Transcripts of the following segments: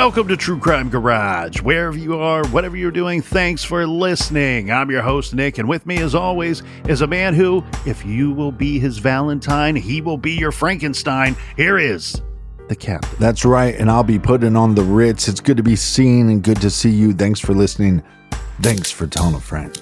Welcome to True Crime Garage. Wherever you are, whatever you're doing, thanks for listening. I'm your host, Nick, and with me, as always, is a man who, if you will be his Valentine, he will be your Frankenstein. Here is the Captain. That's right, and I'll be putting on the Ritz. It's good to be seen and good to see you. Thanks for listening. Thanks for telling a friend.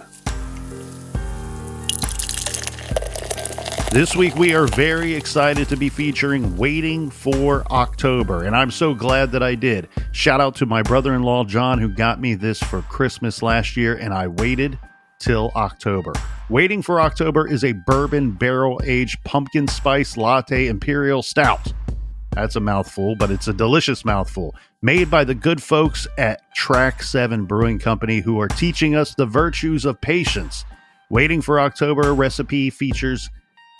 This week, we are very excited to be featuring Waiting for October, and I'm so glad that I did. Shout out to my brother-in-law, John, who got me this for Christmas last year, and I waited till October. Waiting for October is a bourbon barrel-aged pumpkin spice latte imperial stout. That's a mouthful, but it's a delicious mouthful. Made by the good folks at Track 7 Brewing Company, who are teaching us the virtues of patience. Waiting for October recipe features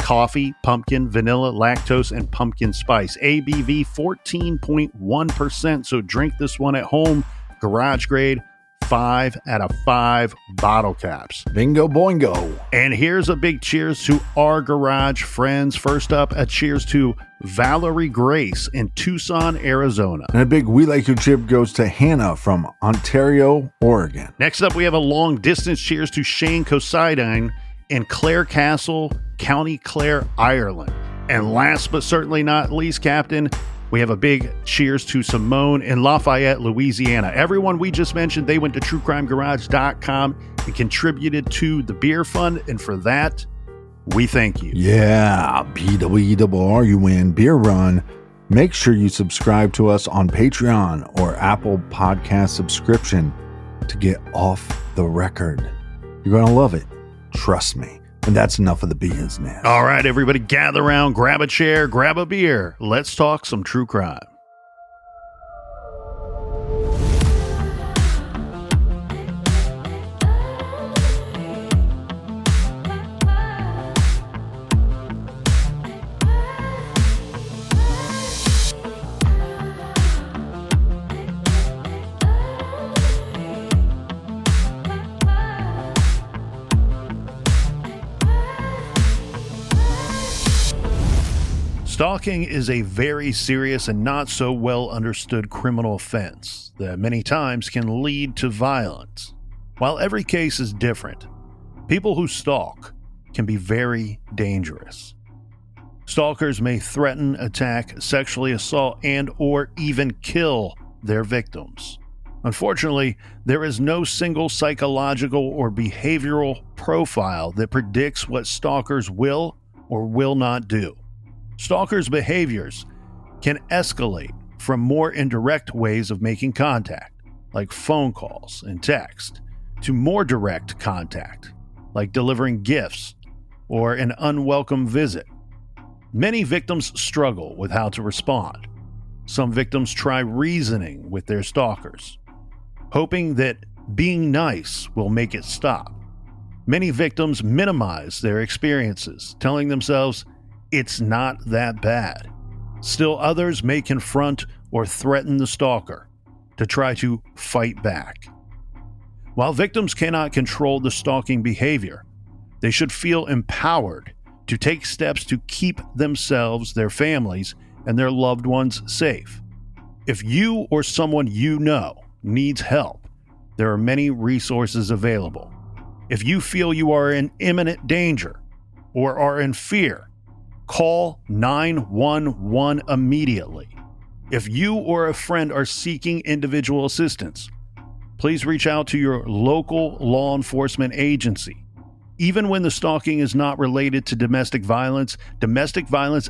coffee, pumpkin, vanilla, lactose, and pumpkin spice. ABV 14.1%, so drink this one at home. Garage grade, 5 out of 5 bottle caps. Bingo boingo. And here's a big cheers to our garage friends. First up, a cheers to Valerie Grace in Tucson, Arizona. And a big We Like Your Chip goes to Hannah from Ontario, Oregon. Next up, we have a long distance cheers to Shane Cosidine in Clare Castle, County Clare, Ireland. And last but certainly not least, Captain, we have a big cheers to Simone in Lafayette, Louisiana. Everyone we just mentioned, they went to truecrimegarage.com and contributed to the beer fund, and for that, we thank you. Yeah, BWRUN Beer Run. Make sure you subscribe to us on Patreon or Apple Podcast subscription to get off the record. You're going to love it. Trust me. And that's enough of the business. All right, everybody, gather around, grab a chair, grab a beer. Let's talk some true crime. Stalking is a very serious and not so well understood criminal offense that many times can lead to violence. While every case is different, people who stalk can be very dangerous. Stalkers may threaten, attack, sexually assault, and or even kill their victims. Unfortunately, there is no single psychological or behavioral profile that predicts what stalkers will or will not do. Stalkers' behaviors can escalate from more indirect ways of making contact, like phone calls and text, to more direct contact, like delivering gifts or an unwelcome visit. Many victims struggle with how to respond. Some victims try reasoning with their stalkers, hoping that being nice will make it stop. Many victims minimize their experiences, telling themselves, "It's not that bad." Still others may confront or threaten the stalker to try to fight back. While victims cannot control the stalking behavior, they should feel empowered to take steps to keep themselves, their families, and their loved ones safe. If you or someone you know needs help, there are many resources available. If you feel you are in imminent danger or are in fear, call 911 immediately. If you or a friend are seeking individual assistance, please reach out to your local law enforcement agency. Even when the stalking is not related to domestic violence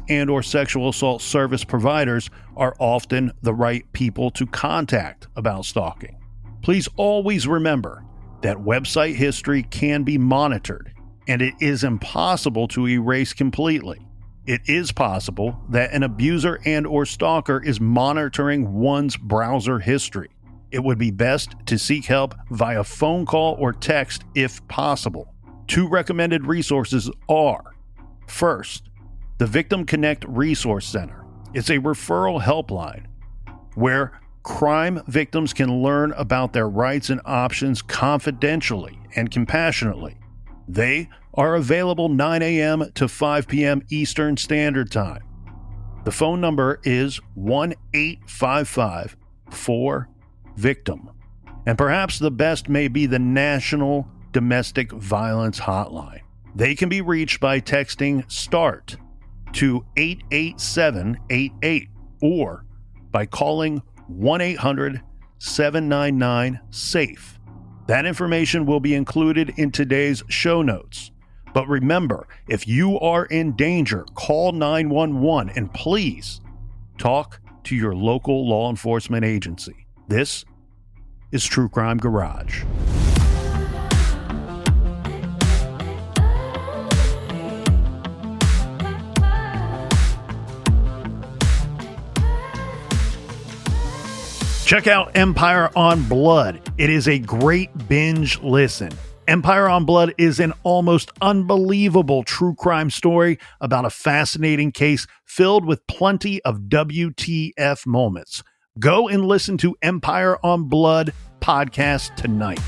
and or sexual assault service providers are often the right people to contact about stalking. Please always remember that website history can be monitored, and it is impossible to erase completely. It is possible that an abuser and or stalker is monitoring one's browser history. It would be best to seek help via phone call or text if possible. 2 recommended resources are, first, the Victim Connect Resource Center. It's a referral helpline where crime victims can learn about their rights and options confidentially and compassionately. They are available 9 a.m. to 5 p.m. Eastern Standard Time. The phone number is 1-855 for victim. And perhaps the best may be the National Domestic Violence Hotline. They can be reached by texting START to 88788 or by calling 1-800-799-SAFE. That information will be included in today's show notes. But remember, if you are in danger, call 911 and please talk to your local law enforcement agency. This is True Crime Garage. Check out Empire on Blood. It is a great binge listen. Empire on Blood is an almost unbelievable true crime story about a fascinating case filled with plenty of WTF moments. Go and listen to Empire on Blood podcast tonight.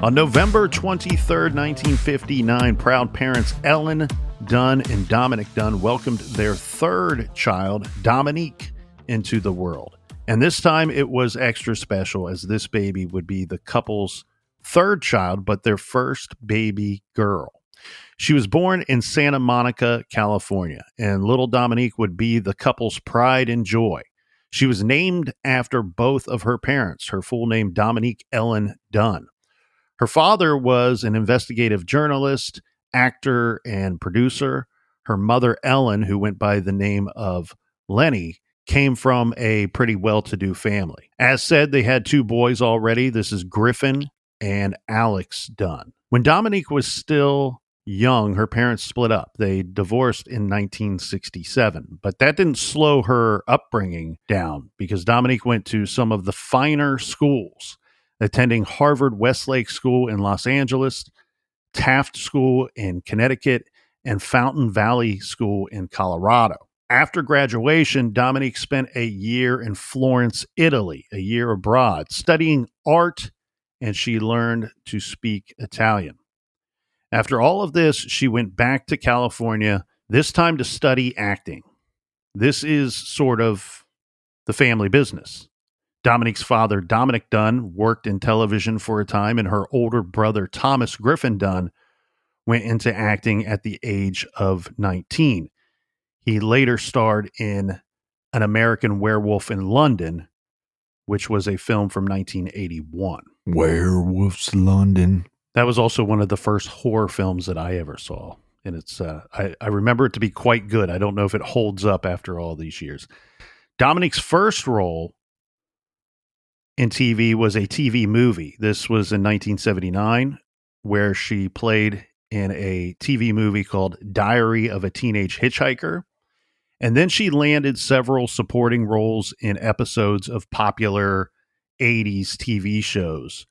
On November 23rd, 1959, proud parents Ellen Dunne and Dominique Dunne welcomed their third child, Dominique, into the world. And this time it was extra special as this baby would be the couple's third child, but their first baby girl. She was born in Santa Monica, California, and little Dominique would be the couple's pride and joy. She was named after both of her parents, her full name Dominique Ellen Dunne. Her father was an investigative journalist, actor, and producer. Her mother, Ellen, who went by the name of Lenny, came from a pretty well-to-do family. As said, they had two boys already. This is Griffin and Alex Dunne. When Dominique was still young, her parents split up. They divorced in 1967, but that didn't slow her upbringing down because Dominique went to some of the finer schools, attending Harvard Westlake School in Los Angeles, Taft School in Connecticut, and Fountain Valley School in Colorado. After graduation, Dominique spent a year in Florence, Italy, a year abroad, studying art, and she learned to speak Italian. After all of this, she went back to California, this time to study acting. This is sort of the family business. Dominique's father, Dominique Dunne, worked in television for a time, and her older brother, Thomas Griffin Dunne, went into acting at the age of 19. He later starred in An American Werewolf in London, which was a film from 1981. Werewolves London. That was also one of the first horror films that I ever saw. And it's I remember it to be quite good. I don't know if it holds up after all these years. Dominique's first role in TV was a TV movie. This was in 1979, where she played in a TV movie called Diary of a Teenage Hitchhiker. And then she landed several supporting roles in episodes of popular 80s TV shows.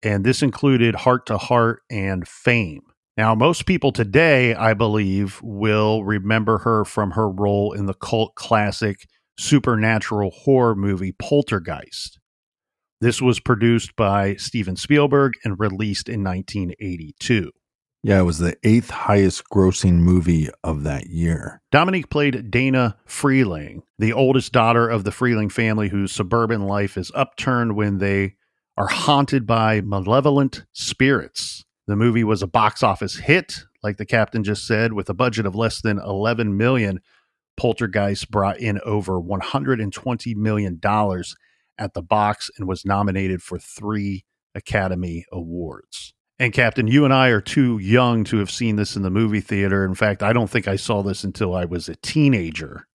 And this included Heart to Heart and Fame. Now, most people today, I believe, will remember her from her role in the cult classic supernatural horror movie Poltergeist. This was produced by Steven Spielberg and released in 1982. Yeah, it was the 8th highest grossing movie of that year. Dominique played Dana Freeling, the oldest daughter of the Freeling family whose suburban life is upturned when they are haunted by malevolent spirits. The movie was a box office hit, like the captain just said, with a budget of less than $11 million. Poltergeist brought in over $120 million at the box and was nominated for 3 Academy Awards. And Captain, you and I are too young to have seen this in the movie theater. In fact, I don't think I saw this until I was a teenager.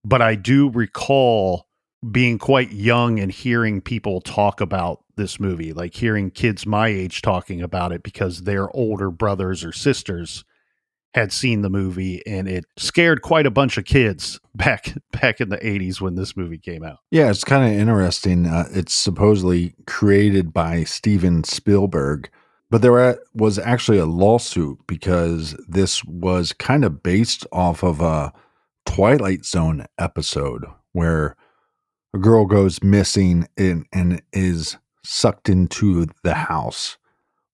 But I do recall being quite young and hearing people talk about this movie, like hearing kids my age talking about it because their older brothers or sisters had seen the movie, and it scared quite a bunch of kids back in the 80s when this movie came out. Yeah, it's kind of interesting. It's supposedly created by Steven Spielberg, but there was actually a lawsuit because this was kind of based off of a Twilight Zone episode where a girl goes missing and is sucked into the house.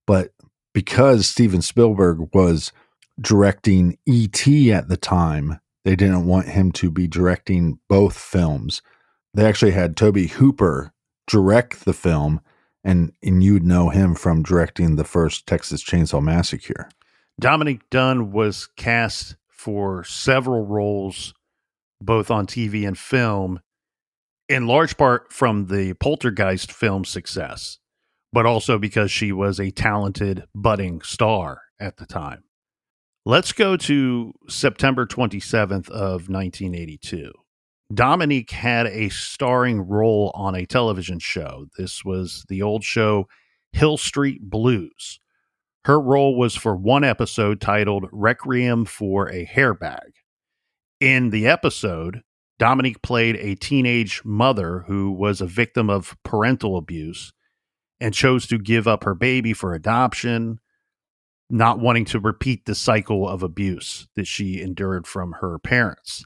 But because Steven Spielberg was directing E.T. at the time, they didn't want him to be directing both films. They actually had Tobe Hooper direct the film, and you'd know him from directing the first Texas Chainsaw Massacre. Dominique Dunne was cast for several roles, both on TV and film, in large part from the Poltergeist film success, but also because she was a talented budding star at the time. Let's go to September 27th of 1982. Dominique had a starring role on a television show. This was the old show Hill Street Blues. Her role was for one episode titled Requiem for a Hairbag. In the episode, Dominique played a teenage mother who was a victim of parental abuse and chose to give up her baby for adoption, not wanting to repeat the cycle of abuse that she endured from her parents.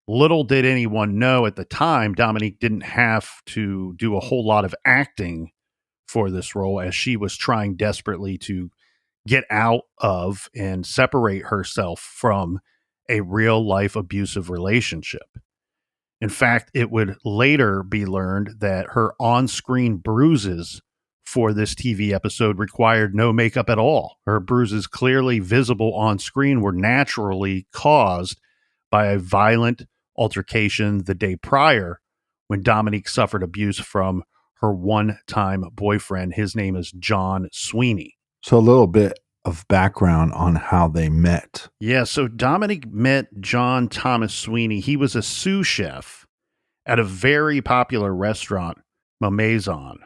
Little did anyone know at the time, Dominique didn't have to do a whole lot of acting for this role, as she was trying desperately to get out of and separate herself from a real life abusive relationship. In fact, it would later be learned that her on-screen bruises for this TV episode required no makeup at all. Her bruises, clearly visible on screen, were naturally caused by a violent altercation the day prior when Dominique suffered abuse from her one-time boyfriend. His name is John Sweeney. So a little bit of background on how they met. Yeah, so Dominique met John Thomas Sweeney. He was a sous chef at a very popular restaurant, Maison.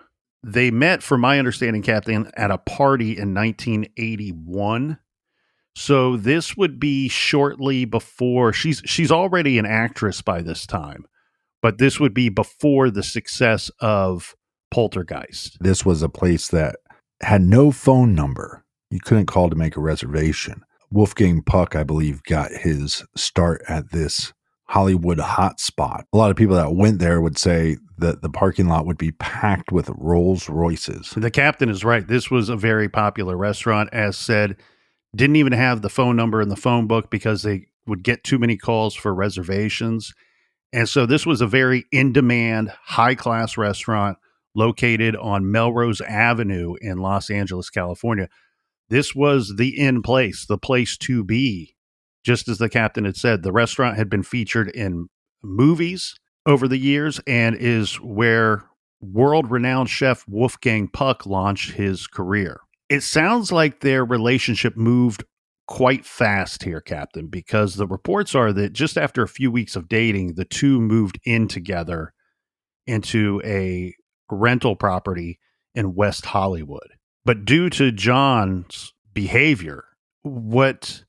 They met, from my understanding, Captain, at a party in 1981. So this would be shortly before, she's already an actress by this time, but this would be before the success of Poltergeist. This was a place that had no phone number. You couldn't call to make a reservation. Wolfgang Puck, I believe, got his start at this Hollywood hotspot. A lot of people that went there would say that the parking lot would be packed with Rolls Royces. The captain is right. This was a very popular restaurant, as said. Didn't even have the phone number in the phone book because they would get too many calls for reservations. And so this was a very in-demand, high-class restaurant located on Melrose Avenue in Los Angeles, California. This was the in place, the place to be. Just as the captain had said, the restaurant had been featured in movies over the years and is where world-renowned chef Wolfgang Puck launched his career. It sounds like their relationship moved quite fast here, Captain, because the reports are that just after a few weeks of dating, the two moved in together into a rental property in West Hollywood. But due to John's behavior, what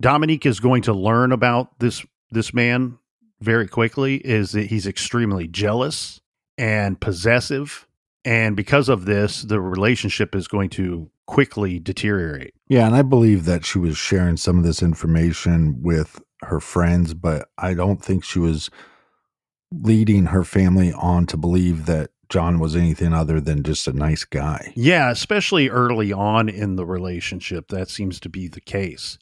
Dominique is going to learn about this man very quickly is that he's extremely jealous and possessive. And because of this, the relationship is going to quickly deteriorate. Yeah, and I believe that she was sharing some of this information with her friends, but I don't think she was leading her family on to believe that John was anything other than just a nice guy. Yeah, especially early on in the relationship, that seems to be the case.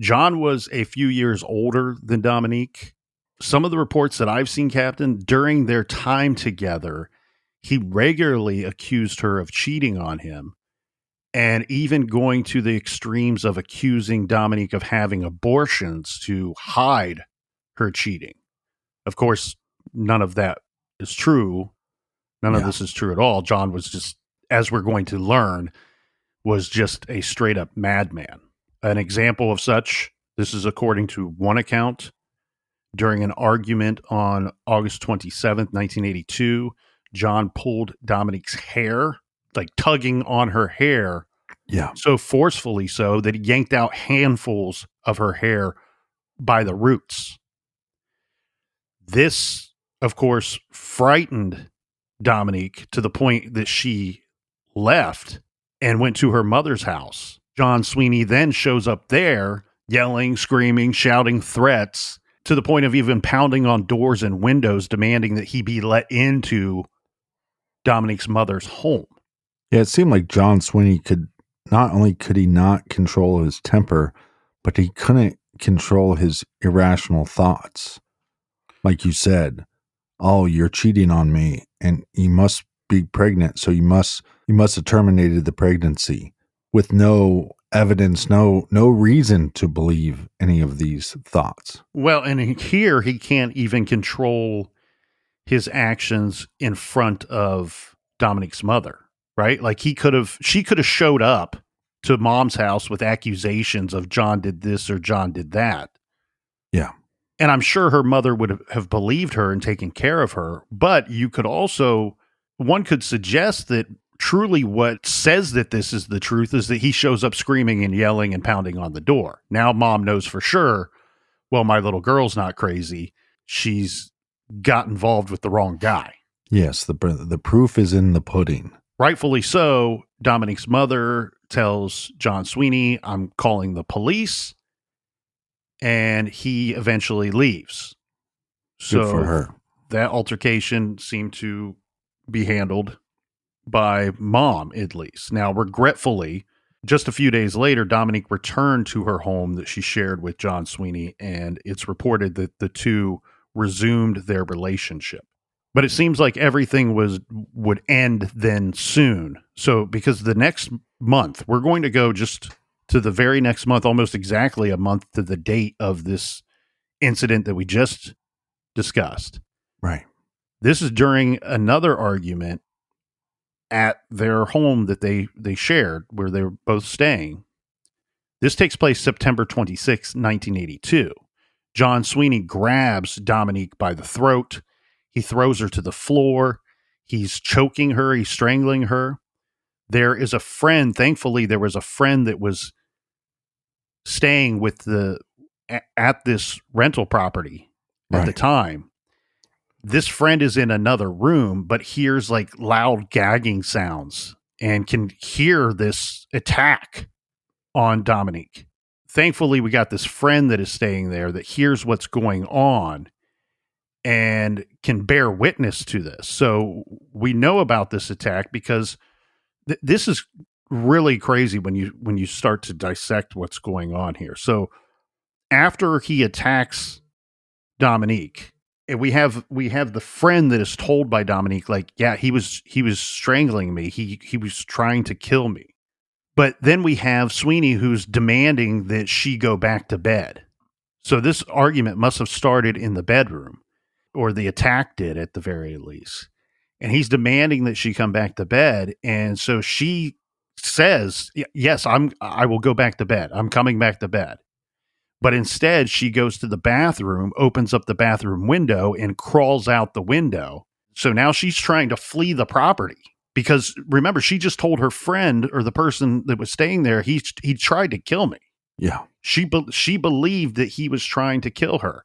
John was a few years older than Dominique. Some of the reports that I've seen, Captain, during their time together, he regularly accused her of cheating on him, and even going to the extremes of accusing Dominique of having abortions to hide her cheating. Of course, none of that is true. None of this is true at all. John was just, as we're going to learn, was just a straight up madman. An example of such, this is according to one account, during an argument on August 27th, 1982, John pulled Dominique's hair, like tugging on her hair, so forcefully so that he yanked out handfuls of her hair by the roots. This, of course, frightened Dominique to the point that she left and went to her mother's house. John Sweeney then shows up there, yelling, screaming, shouting threats, to the point of even pounding on doors and windows, demanding that he be let into Dominique's mother's home. Yeah, it seemed like John Sweeney could not only could he not control his temper, but he couldn't control his irrational thoughts. Like you said, oh, you're cheating on me and you must be pregnant. So you must have terminated the pregnancy with no evidence, no reason to believe any of these thoughts. Well, and here he can't even control his actions in front of Dominique's mother, right? Like she could have showed up to mom's house with accusations of John did this or John did that. Yeah. And I'm sure her mother would have believed her and taken care of her. But you could also, one could suggest that truly what says that this is the truth is that he shows up screaming and yelling and pounding on the door. Now mom knows for sure, well, my little girl's not crazy. She's got involved with the wrong guy. Yes, the proof is in the pudding. Rightfully so. Dominique's mother tells John Sweeney, I'm calling the police. And he eventually leaves. Good for her. That altercation seemed to be handled by mom, at least. Now, regretfully, just a few days later, Dominique returned to her home that she shared with John Sweeney, and it's reported that the two resumed their relationship. But it seems like everything would end then soon. So, because the next month, we're going to go just to the very next month, almost exactly a month to the date of this incident that we just discussed. Right. This is during another argument at their home that they shared, where they were both staying. This takes place September 26, 1982. John Sweeney grabs Dominique by the throat. He throws her to the floor. He's choking her. He's strangling her. There is a friend. Thankfully, there was a friend that was staying with at this rental property at the time. This friend is in another room, but hears like loud gagging sounds and can hear this attack on Dominique. Thankfully, we got this friend that is staying there that hears what's going on and can bear witness to this. So we know about this attack because this is really crazy when you start to dissect what's going on here. So after he attacks Dominique, and we have the friend that is told by Dominique, like, yeah, he was strangling me. He was trying to kill me. But then we have Sweeney who's demanding that she go back to bed. So this argument must have started in the bedroom, or the attack did at the very least. And he's demanding that she come back to bed. And so she says, yes, I will go back to bed. I'm coming back to bed. But instead, she goes to the bathroom, opens up the bathroom window, and crawls out the window. So now she's trying to flee the property. Because remember, she just told her friend, or the person that was staying there, he tried to kill me. Yeah. She believed that he was trying to kill her.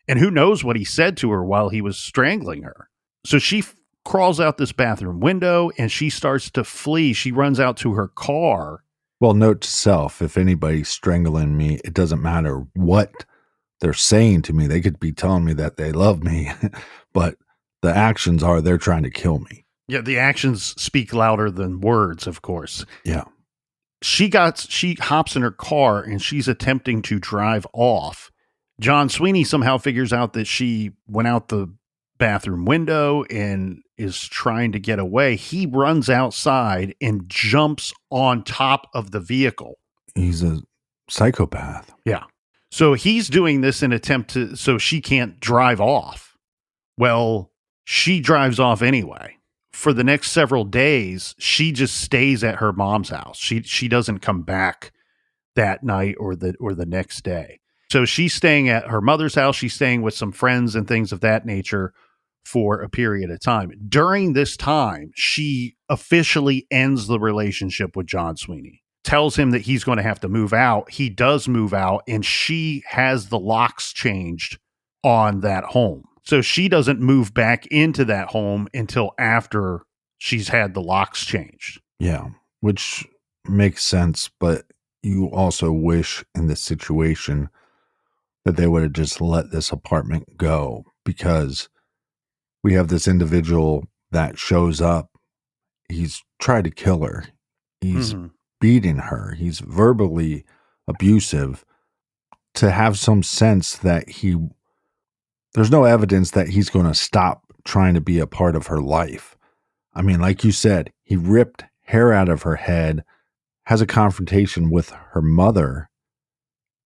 And who knows what he said to her while he was strangling her. So she crawls out this bathroom window and she starts to flee. She runs out to her car. Well, note to self, if anybody's strangling me, it doesn't matter what they're saying to me. They could be telling me that they love me, but the actions are they're trying to kill me. Yeah, the actions speak louder than words, of course. Yeah. She hops in her car and she's attempting to drive off. John Sweeney somehow figures out that she went out the bathroom window and is trying to get away. He runs outside and jumps on top of the vehicle. He's a psychopath. Yeah. So he's doing this in attempt so she can't drive off. Well, she drives off anyway. For the next several days, she just stays at her mom's house. She doesn't come back that night or the next day. So she's staying at her mother's house. She's staying with some friends and things of that nature for a period of time. During this time, she officially ends the relationship with John Sweeney, tells him that he's going to have to move out. He does move out, and she has the locks changed on that home. So she doesn't move back into that home until after she's had the locks changed. Yeah, which makes sense, but you also wish in this situation that they would have just let this apartment go, because we have this individual that shows up. He's tried to kill her. He's beating her. He's verbally abusive. To have some sense that there's no evidence that he's going to stop trying to be a part of her life. I mean, like you said, he ripped hair out of her head, has a confrontation with her mother.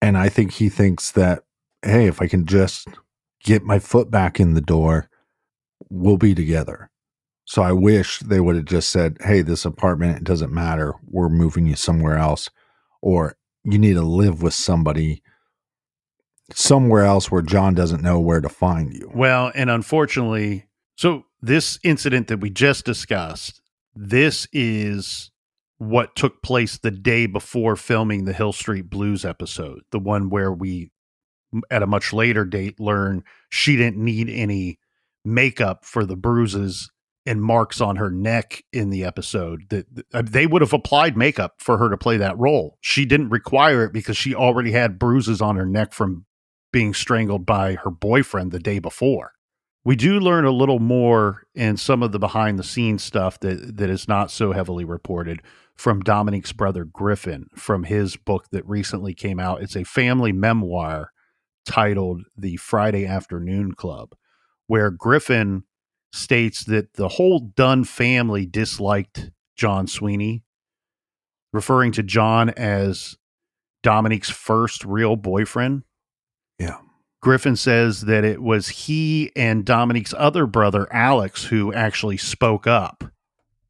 And I think he thinks that, hey, if I can just get my foot back in the door, we'll be together. So I wish they would have just said, hey, this apartment, it doesn't matter. We're moving you somewhere else. Or you need to live with somebody somewhere else where John doesn't know where to find you. Well, and unfortunately, so this incident that we just discussed, this is what took place the day before filming the Hill Street Blues episode, the one where we, at a much later date, learn she didn't need any makeup for the bruises and marks on her neck in the episode. That they would have applied makeup for her to play that role. She didn't require it because she already had bruises on her neck from being strangled by her boyfriend the day before. We do learn a little more in some of the behind the scenes stuff that is not so heavily reported from Dominique's brother Griffin, from his book that recently came out. It's a family memoir titled The Friday Afternoon Club, where Griffin states that the whole Dunne family disliked John Sweeney, referring to John as Dominique's first real boyfriend. Yeah. Griffin says that it was he and Dominique's other brother, Alex, who actually spoke up,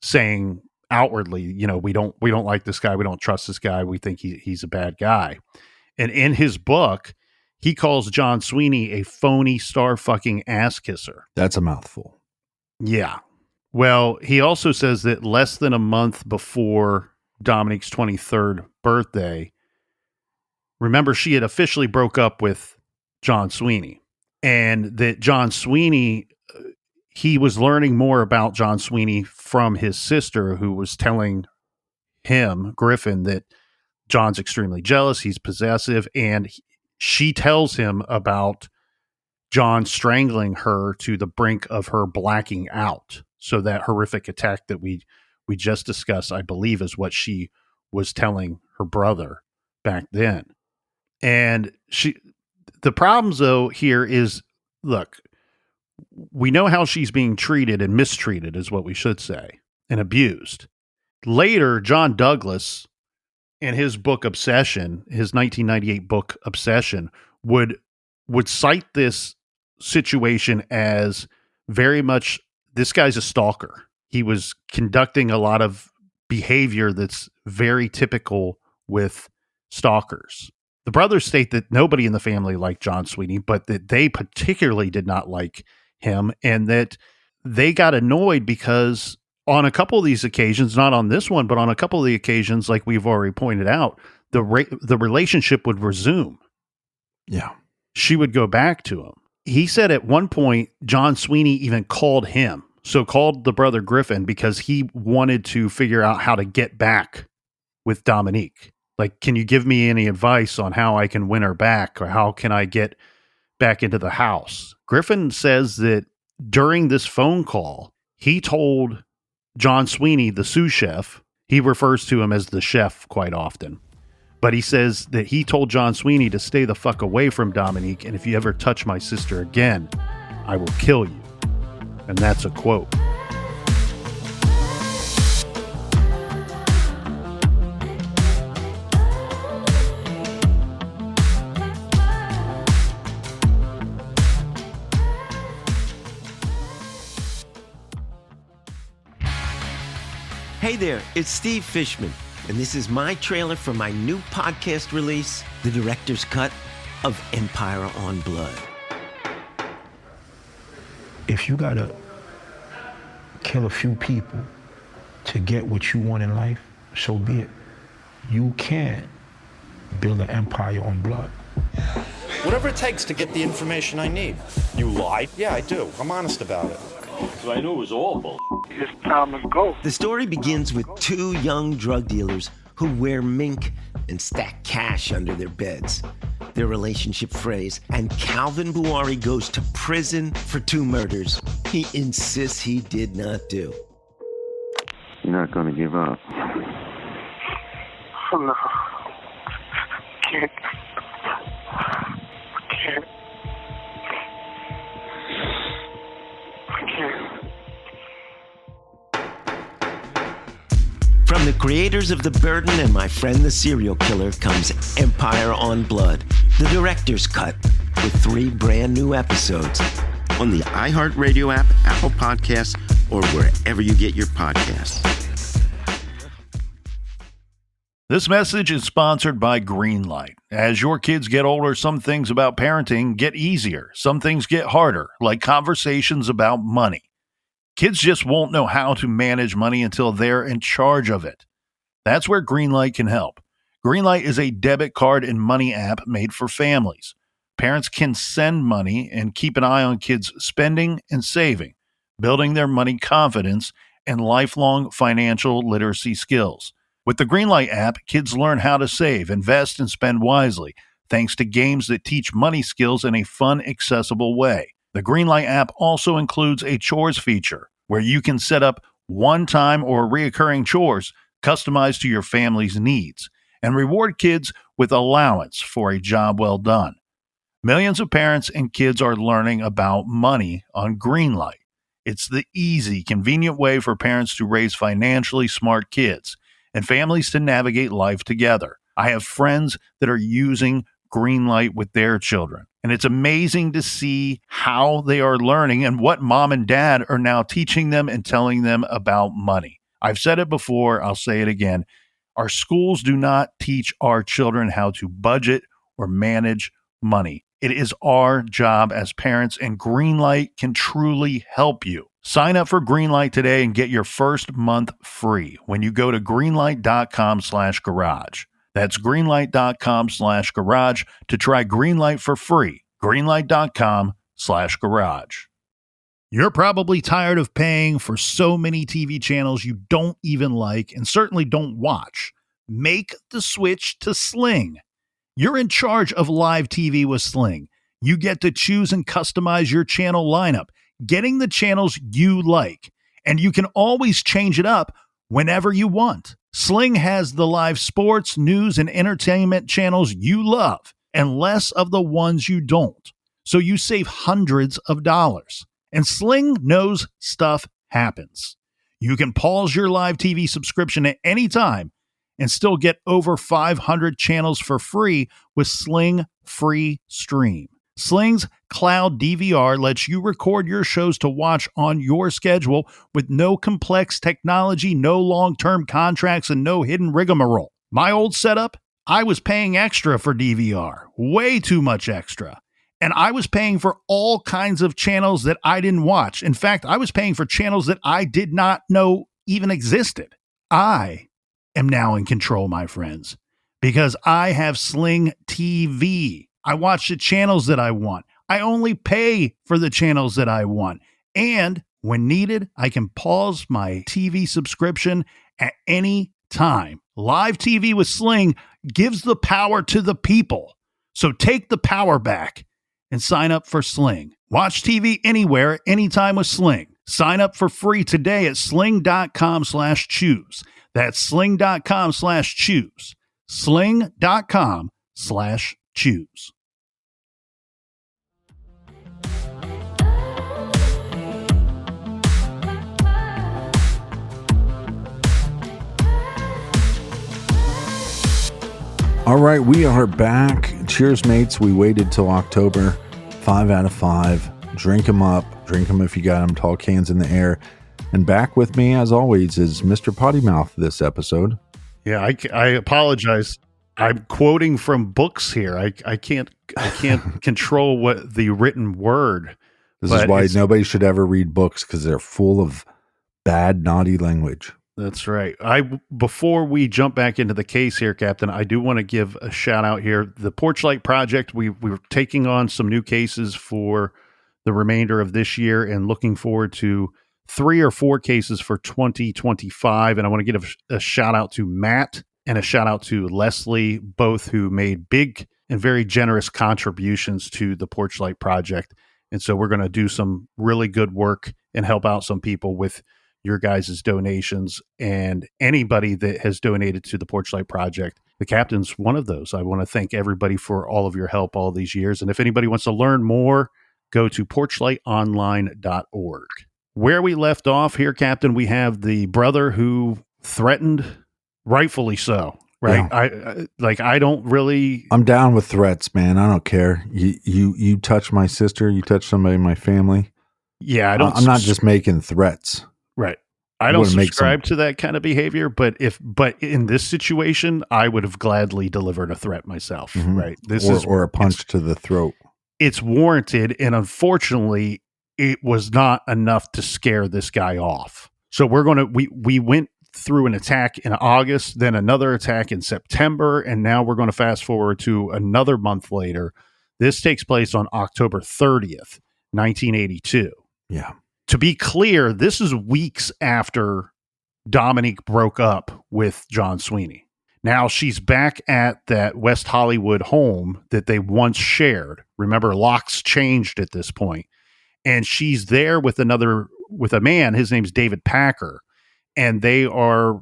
saying outwardly, you know, we don't like this guy. We don't trust this guy. We think he's a bad guy. And in his book, he calls John Sweeney a phony star fucking ass kisser. That's a mouthful. Yeah. Well, he also says that less than a month before Dominique's 23rd birthday, remember, she had officially broke up with John Sweeney, and that John Sweeney, he was learning more about John Sweeney from his sister, who was telling him, Griffin, that John's extremely jealous, he's possessive, and she tells him about John strangling her to the brink of her blacking out. So that horrific attack that we just discussed, I believe, is what she was telling her brother back then. And the problems, though, here is, look, we know how she's being treated and mistreated, is what we should say, and abused. Later, John Douglas, in his book Obsession, his 1998 book Obsession, would cite this situation as very much, this guy's a stalker. He was conducting a lot of behavior that's very typical with stalkers. The brothers state that nobody in the family liked John Sweeney, but that they particularly did not like him, and that they got annoyed because on a couple of these occasions, not on this one, but on a couple of the occasions, like we've already pointed out, the relationship would resume. Yeah. She would go back to him. He said at one point, John Sweeney even called him. So called the brother Griffin because he wanted to figure out how to get back with Dominique. Like, can you give me any advice on how I can win her back, or how can I get back into the house? Griffin says that during this phone call, he told John Sweeney, the sous chef, he refers to him as the chef quite often, but he says that he told John Sweeney to stay the fuck away from Dominique, and if you ever touch my sister again, I will kill you. And that's a quote. Hey there, it's Steve Fishman, and this is my trailer for my new podcast release, the director's cut of Empire on Blood. If you gotta kill a few people to get what you want in life, so be it. You can build an empire on blood. Whatever it takes to get the information I need. You lied? Yeah, I do. I'm honest about it. So I knew it was all bullshit. It's time to go. The story begins with two young drug dealers who wear mink and stack cash under their beds. Their relationship frays, and Calvin Buari goes to prison for 2 murders he insists he did not do. You're not going to give up. No. Can't. Can't. From the creators of The Burden and My Friend the Serial Killer comes Empire on Blood, the director's cut, with 3 brand new episodes on the iHeartRadio app, Apple Podcasts, or wherever you get your podcasts. This message is sponsored by Greenlight. As your kids get older, some things about parenting get easier. Some things get harder, like conversations about money. Kids just won't know how to manage money until they're in charge of it. That's where Greenlight can help. Greenlight is a debit card and money app made for families. Parents can send money and keep an eye on kids' spending and saving, building their money confidence and lifelong financial literacy skills. With the Greenlight app, kids learn how to save, invest, and spend wisely, thanks to games that teach money skills in a fun, accessible way. The Greenlight app also includes a chores feature where you can set up one-time or reoccurring chores customized to your family's needs and reward kids with allowance for a job well done. Millions of parents and kids are learning about money on Greenlight. It's the easy, convenient way for parents to raise financially smart kids and families to navigate life together. I have friends that are using Greenlight with their children, and it's amazing to see how they are learning and what mom and dad are now teaching them and telling them about money. I've said it before, I'll say it again. Our schools do not teach our children how to budget or manage money. It is our job as parents, and Greenlight can truly help you. Sign up for Greenlight today and get your first month free when you go to greenlight.com/garage. That's greenlight.com/garage to try Greenlight for free. Greenlight.com/garage. You're probably tired of paying for so many TV channels you don't even like and certainly don't watch. Make the switch to Sling. You're in charge of live TV with Sling. You get to choose and customize your channel lineup, getting the channels you like, and you can always change it up whenever you want. Sling has the live sports, news, and entertainment channels you love and less of the ones you don't, so you save hundreds of dollars. And Sling knows stuff happens. You can pause your live TV subscription at any time and still get over 500 channels for free with Sling Free Stream. Sling's cloud DVR lets you record your shows to watch on your schedule with no complex technology, no long-term contracts, and no hidden rigmarole. My old setup, I was paying extra for DVR, way too much extra. And I was paying for all kinds of channels that I didn't watch. In fact, I was paying for channels that I did not know even existed. I am now in control, my friends, because I have Sling TV. I watch the channels that I want. I only pay for the channels that I want. And when needed, I can pause my TV subscription at any time. Live TV with Sling gives the power to the people. So take the power back and sign up for Sling. Watch TV anywhere, anytime with Sling. Sign up for free today at sling.com/choose. That's sling.com/choose. Sling.com/choose. All right, we are back. Cheers, mates. We waited till October. 5 out of 5. Drink them up. Drink them if you got them. Tall cans in the air. And back with me, as always, is Mr. Potty Mouth this episode. Yeah, I apologize. I'm quoting from books here. I can't control what the written word. This is why nobody should ever read books, because they're full of bad, naughty language. That's right. Before we jump back into the case here, Captain, I do want to give a shout out here. The Porchlight Project, we're taking on some new cases for the remainder of this year and looking forward to 3 or 4 cases for 2025. And I want to give a shout out to Matt and a shout out to Leslie, both who made big and very generous contributions to the Porchlight Project. And so we're going to do some really good work and help out some people with your guys' donations, and anybody that has donated to the Porchlight Project. The captain's one of those. I want to thank everybody for all of your help all these years. And if anybody wants to learn more, go to porchlightonline.org. Where we left off here, Captain, we have the brother who threatened, rightfully so, right? Yeah. I don't really. I'm down with threats, man. I don't care. You touch my sister, you touch somebody in my family. Yeah, I don't. I'm not just making threats. Right. I don't subscribe to that kind of behavior, but in this situation, I would have gladly delivered a threat myself, Mm-hmm. right? Or a punch to the throat. It's warranted, and unfortunately, it was not enough to scare this guy off. So we went through an attack in August, then another attack in September, and now we're going to fast forward to another month later. This takes place on October 30th, 1982. Yeah. To be clear, this is weeks after Dominique broke up with John Sweeney. Now she's back at that West Hollywood home that they once shared. Remember, locks changed at this point. And she's there with a man. His name's David Packer. And they're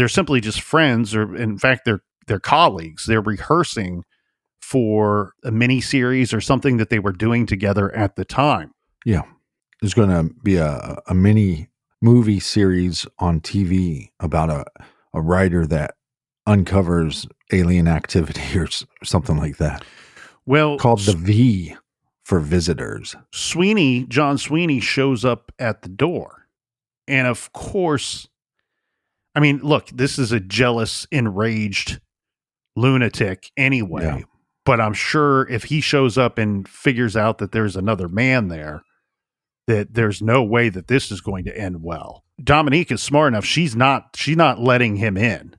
simply just friends, or in fact, they're colleagues. They're rehearsing for a mini series or something that they were doing together at the time. Yeah. There's going to be a mini movie series on TV about a writer that uncovers alien activity or something like that. Well, called The V for Visitors. John Sweeney shows up at the door. And of course, I mean, look, this is a jealous, enraged lunatic anyway. Yeah. But I'm sure if he shows up and figures out that there's another man there, that there's no way that this is going to end well. Dominique is smart enough. She's not letting him in.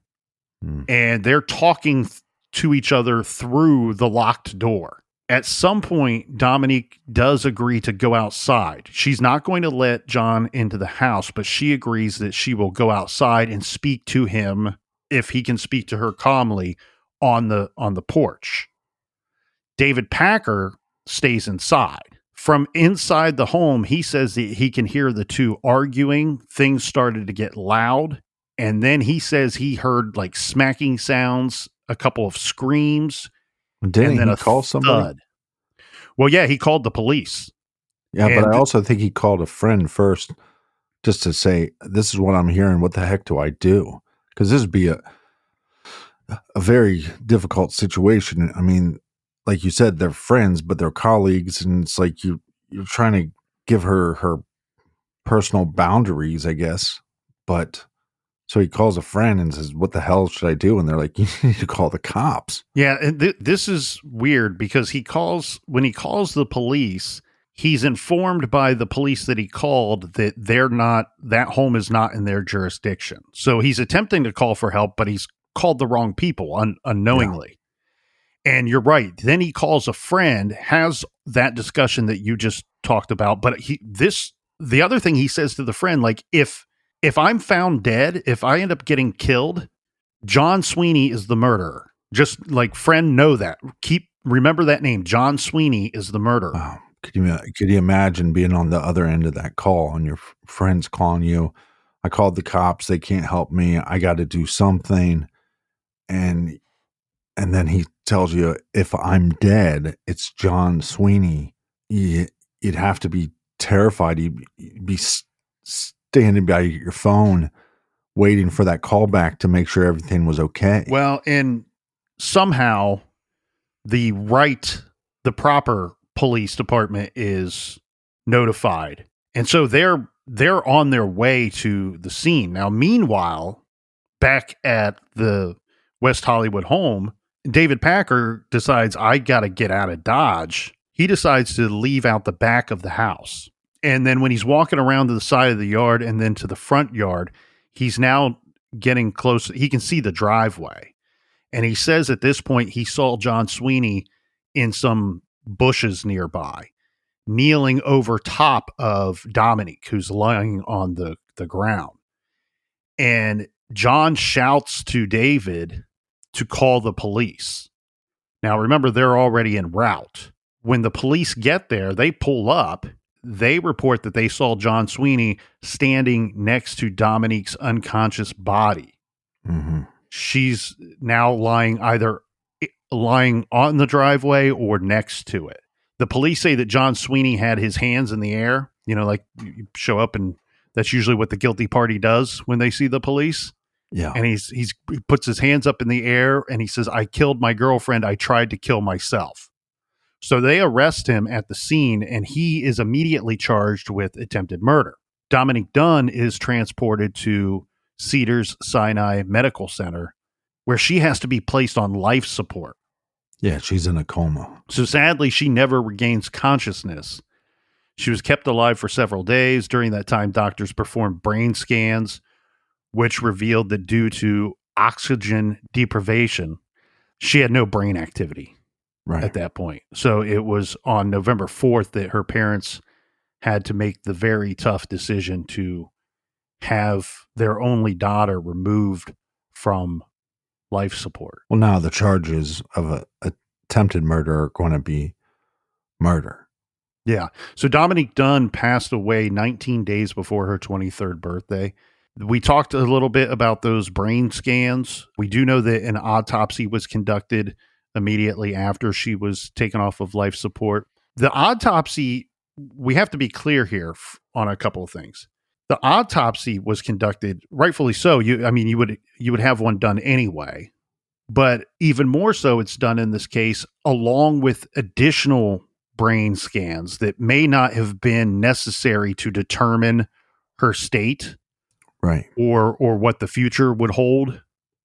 And they're talking to each other through the locked door. At some point, Dominique does agree to go outside. She's not going to let John into the house, but she agrees that she will go outside and speak to him if he can speak to her calmly on the porch. David Packer stays inside. From inside the home, he says that he can hear the two arguing. Things started to get loud. And then he says he heard like smacking sounds, a couple of screams. Didn't he call somebody? Well, yeah, he called the police. Yeah, but I also think he called a friend first just to say, this is what I'm hearing. What the heck do I do? Because this would be a very difficult situation. I mean, like you said, they're friends, but they're colleagues, and it's like you're trying to give her personal boundaries, I guess. But so he calls a friend and says, "What the hell should I do?" And they're like, "You need to call the cops." Yeah, and this is weird because when he calls the police, he's informed by the police that he called that that home is not in their jurisdiction. So he's attempting to call for help, but he's called the wrong people unknowingly. Yeah. And you're right. Then he calls a friend, has that discussion that you just talked about. But the other thing he says to the friend, like, if I'm found dead, if I end up getting killed, John Sweeney is the murderer. Just like, friend, know that. Remember that name. John Sweeney is the murderer. Wow. Could you imagine being on the other end of that call and your friends calling you? I called the cops. They can't help me. I got to do something. And then he tells you, if I'm dead, it's John Sweeney. You'd have to be terrified. You'd be standing by your phone waiting for that call back to make sure everything was okay. Well, and somehow the proper police department is notified. And so they're on their way to the scene. Now, meanwhile, back at the West Hollywood home, David Packer decides, I got to get out of Dodge. He decides to leave out the back of the house. And then when he's walking around to the side of the yard and then to the front yard, he's now getting close. He can see the driveway. And he says at this point, he saw John Sweeney in some bushes nearby, kneeling over top of Dominique, who's lying on the ground. And John shouts to David to call the police. Now, remember, they're already en route. When the police get there, they pull up. they report that they saw John Sweeney standing next to Dominique's unconscious body. Mm-hmm. She's now lying on the driveway or next to it. The police say that John Sweeney had his hands in the air, like you show up, and that's usually what the guilty party does when they see the police. Yeah. And he puts his hands up in the air and he says, "I killed my girlfriend. I tried to kill myself." So they arrest him at the scene and he is immediately charged with attempted murder. Dominique Dunne is transported to Cedars Sinai Medical Center, where she has to be placed on life support. Yeah, she's in a coma. So sadly, she never regains consciousness. She was kept alive for several days. During that time, doctors performed brain scans, which revealed that due to oxygen deprivation, she had no brain activity at that point. So it was on November 4th that her parents had to make the very tough decision to have their only daughter removed from life support. Well, now the charges of attempted murder are going to be murder. Yeah. So Dominique Dunne passed away 19 days before her 23rd birthday. We talked a little bit about those brain scans. We do know that an autopsy was conducted immediately after she was taken off of life support. The autopsy, we have to be clear here on a couple of things. The autopsy was conducted, rightfully so. You would have one done anyway, but even more so, it's done in this case along with additional brain scans that may not have been necessary to determine her state, right, or what the future would hold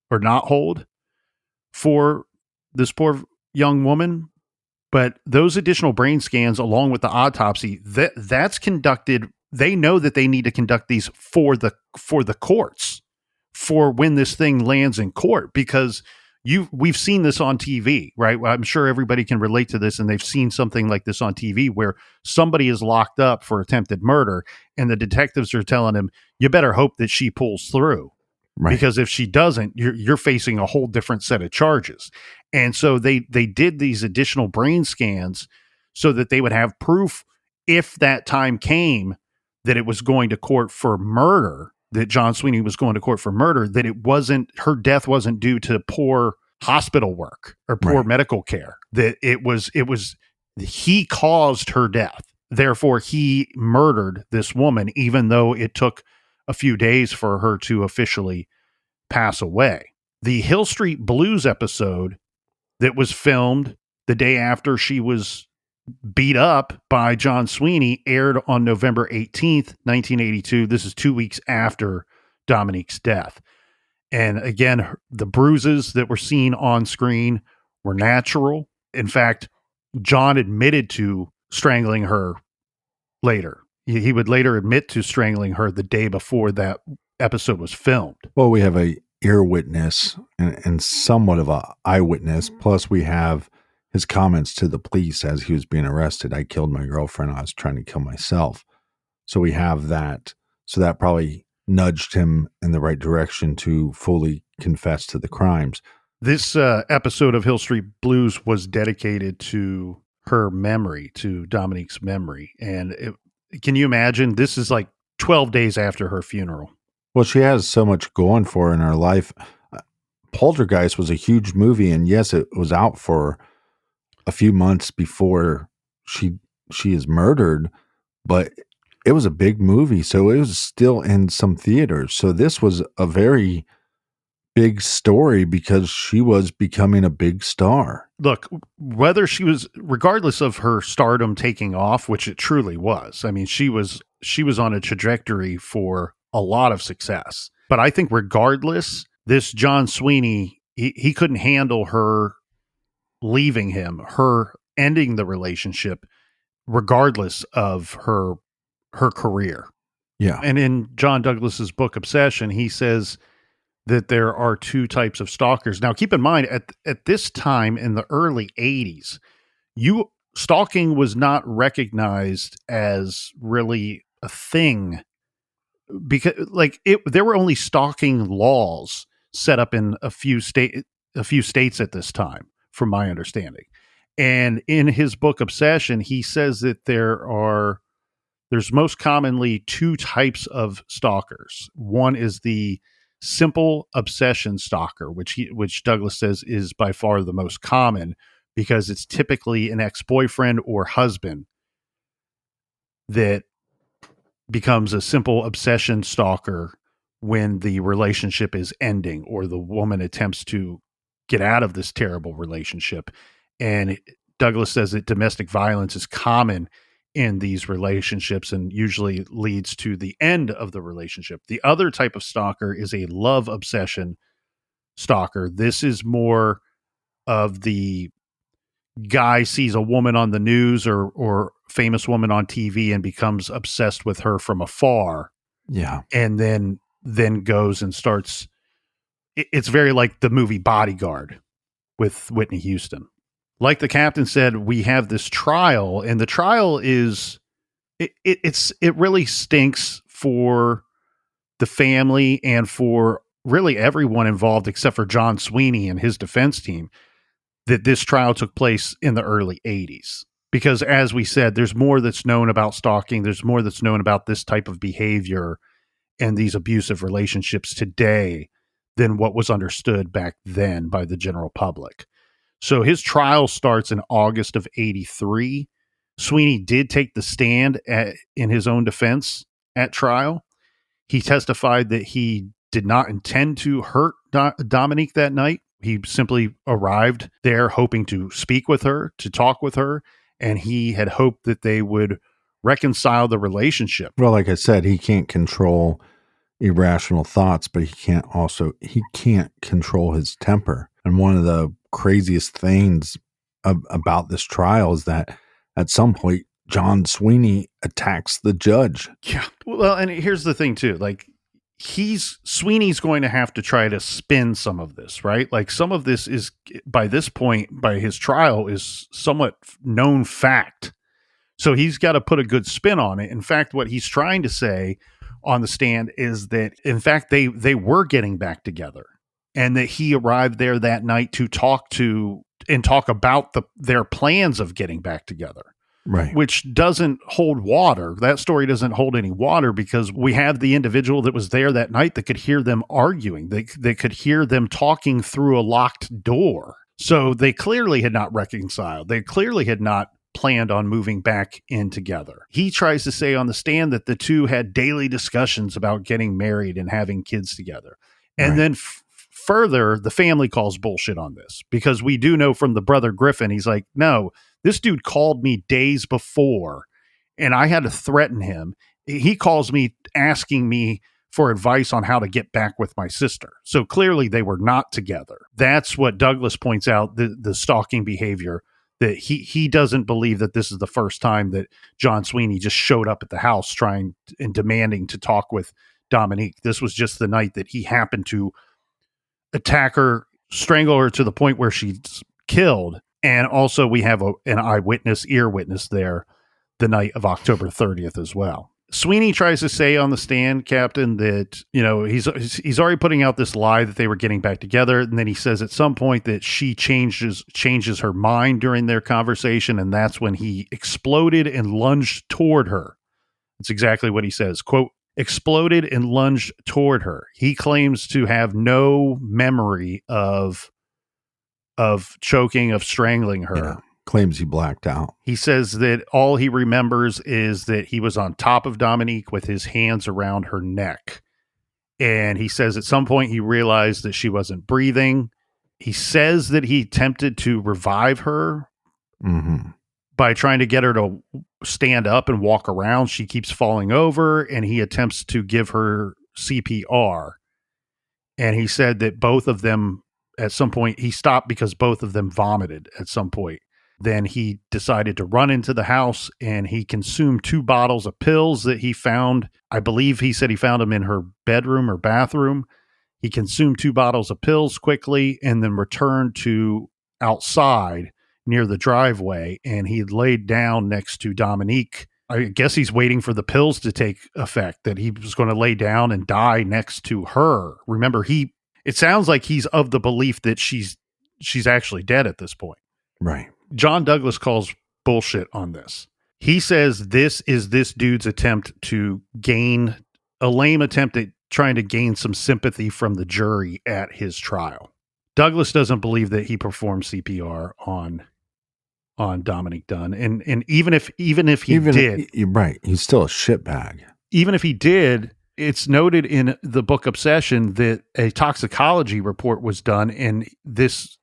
or not hold for this poor young woman. But those additional brain scans, along with the autopsy, that's conducted. They know that they need to conduct these for the courts, for when this thing lands in court, because we've seen this on TV, right? I'm sure everybody can relate to this, and they've seen something like this on TV where somebody is locked up for attempted murder, and the detectives are telling him, "You better hope that she pulls through." Right. Because if she doesn't, you're facing a whole different set of charges. And so they did these additional brain scans so that they would have proof, if that time came that it was going to court for murder, that John Sweeney was going to court for murder, that her death wasn't due to poor hospital work or poor medical care, that it was he caused her death. Therefore, he murdered this woman, even though it took a few days for her to officially pass away. The Hill Street Blues episode that was filmed the day after she was beat up by John Sweeney aired on November 18th, 1982. This is 2 weeks after Dominique's death. And again, the bruises that were seen on screen were natural. In fact, John admitted to strangling her later. He would later admit to strangling her the day before that episode was filmed. Well, we have a ear witness and somewhat of a eyewitness. Plus, we have his comments to the police as he was being arrested. "I killed my girlfriend. I was trying to kill myself." So we have that. So that probably nudged him in the right direction to fully confess to the crimes. This episode of Hill Street Blues was dedicated to her memory, to Dominique's memory. And can you imagine? This is like 12 days after her funeral. Well, she has so much going for her in her life. Poltergeist was a huge movie, and yes, it was out for a few months before she is murdered, but it was a big movie, so it was still in some theaters. So this was a very big story because she was becoming a big star. Look, regardless of her stardom taking off, which it truly was. I mean, she was on a trajectory for a lot of success. But I think regardless, this John Sweeney, he couldn't handle her leaving him, her ending the relationship, regardless of her career. Yeah. And in John Douglas's book Obsession, he says that there are two types of stalkers. Now, keep in mind, at this time in the early 80s, stalking was not recognized as really a thing, because there were only stalking laws set up in a few states at this time, from my understanding. And in his book Obsession, he says that there are there's most commonly two types of stalkers. One is the simple obsession stalker, which Douglas says is by far the most common because it's typically an ex-boyfriend or husband that becomes a simple obsession stalker when the relationship is ending or the woman attempts to get out of this terrible relationship. And Douglas says that domestic violence is common in these relationships and usually leads to the end of the relationship. The other type of stalker is a love obsession stalker. This is more of the guy sees a woman on the news or famous woman on TV and becomes obsessed with her from afar. Yeah. And then goes and starts. It's very like the movie Bodyguard with Whitney Houston. Like the captain said, we have this trial, and the trial is it really stinks for the family and for really everyone involved except for John Sweeney and his defense team, that this trial took place in the early 80s. Because as we said, there's more that's known about stalking. There's more that's known about this type of behavior and these abusive relationships today than what was understood back then by the general public. So his trial starts in August of 83. Sweeney did take the stand in his own defense at trial. He testified that he did not intend to hurt Dominique that night. He simply arrived there hoping to speak with her, to talk with her, and he had hoped that they would reconcile the relationship. Well, like I said, he can't control irrational thoughts, but he can't control his temper. And one of the craziest things about this trial is that at some point, John Sweeney attacks the judge. Yeah. Well, and here's the thing too, like Sweeney's going to have to try to spin some of this, right? Like some of this is by this point, by his trial, is somewhat known fact. So he's got to put a good spin on it. In fact, what he's trying to say on the stand is that, in fact, they were getting back together and that he arrived there that night to talk about their plans of getting back together. Right. Which doesn't hold water. That story doesn't hold any water because we have the individual that was there that night that could hear them arguing. They could hear them talking through a locked door. So they clearly had not reconciled. They clearly had not planned on moving back in together. He tries to say on the stand that the two had daily discussions about getting married and having kids together. And then further, the family calls bullshit on this because we do know from the brother Griffin, he's like, no, this dude called me days before and I had to threaten him. He calls me asking me for advice on how to get back with my sister. So clearly they were not together. That's what Douglas points out, the stalking behavior, that he doesn't believe that this is the first time that John Sweeney just showed up at the house trying and demanding to talk with Dominique. This was just the night that he happened to attack her, strangle her to the point where she's killed. And also we have an eyewitness, ear witness there the night of October 30th as well. Sweeney tries to say on the stand, Captain, that, you know, he's already putting out this lie that they were getting back together. And then he says at some point that she changes her mind during their conversation. And that's when he exploded and lunged toward her. That's exactly what he says. Quote, exploded and lunged toward her. He claims to have no memory of choking, of strangling her. Yeah. Claims he blacked out. He says that all he remembers is that he was on top of Dominique with his hands around her neck. And he says at some point he realized that she wasn't breathing. He says that he attempted to revive her by trying to get her to stand up and walk around. She keeps falling over and he attempts to give her CPR. And he said that both of them, at some point, he stopped because both of them vomited at some point. Then he decided to run into the house and he consumed 2 bottles of pills that he found. I believe he said he found them in her bedroom or bathroom. He consumed 2 bottles of pills quickly and then returned to outside near the driveway. And he laid down next to Dominique. I guess he's waiting for the pills to take effect, that he was going to lay down and die next to her. Remember, it sounds like he's of the belief that she's actually dead at this point. Right. John Douglas calls bullshit on this. He says this is this dude's attempt to gain a lame attempt at trying to gain some sympathy from the jury at his trial. Douglas doesn't believe that he performed CPR on Dominique Dunne, and even if he did, you're right, he's still a shitbag. Even if he did, it's noted in the book Obsession that a toxicology report was done, and this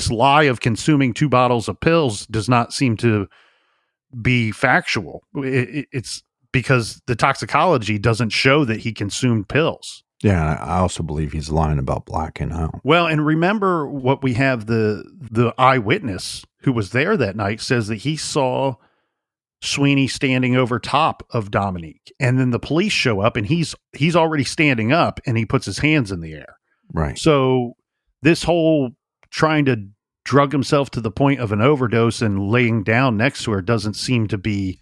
lie of consuming 2 bottles of pills does not seem to be factual. It's because the toxicology doesn't show that he consumed pills. Yeah, I also believe he's lying about blacking out. Well, and remember what we have, the eyewitness who was there that night says that he saw Sweeney standing over top of Dominique, and then the police show up and he's already standing up and he puts his hands in the air. Right. So this whole trying to drug himself to the point of an overdose and laying down next to her doesn't seem to be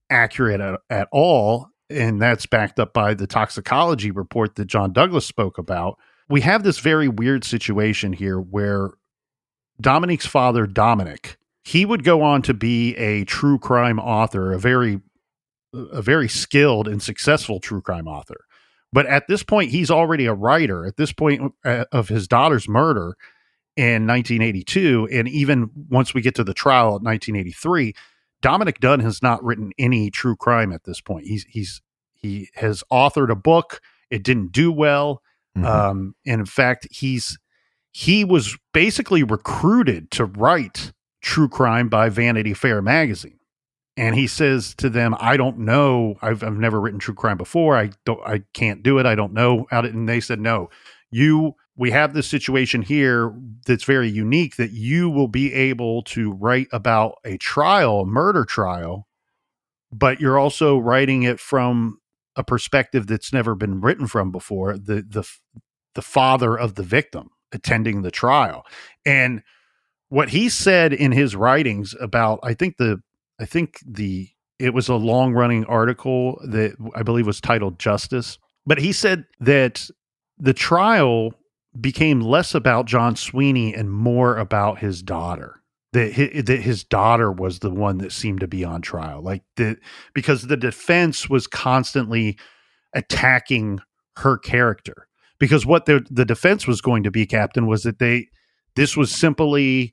accurate at all. And that's backed up by the toxicology report that John Douglas spoke about. We have this very weird situation here where Dominique's father, Dominic, he would go on to be a true crime author, a very skilled and successful true crime author. But at this point, he's already a writer. At this point of his daughter's murder in 1982, and even once we get to the trial in 1983, Dominique Dunne has not written any true crime at this point. He has authored a book. It didn't do well. And in fact, he was basically recruited to write true crime by Vanity Fair magazine. And he says to them, I don't know. I've never written true crime before. I can't do it. I don't know how to. And they said, no, we have this situation here that's very unique, that you will be able to write about a murder trial, but you're also writing it from a perspective that's never been written from before, the father of the victim attending the trial. And what he said in his writings about, it was a long running article that I believe was titled Justice, but he said that the trial became less about John Sweeney and more about his daughter. That his daughter was the one that seemed to be on trial, because the defense was constantly attacking her character. Because what the defense was going to be, Captain, was that this was simply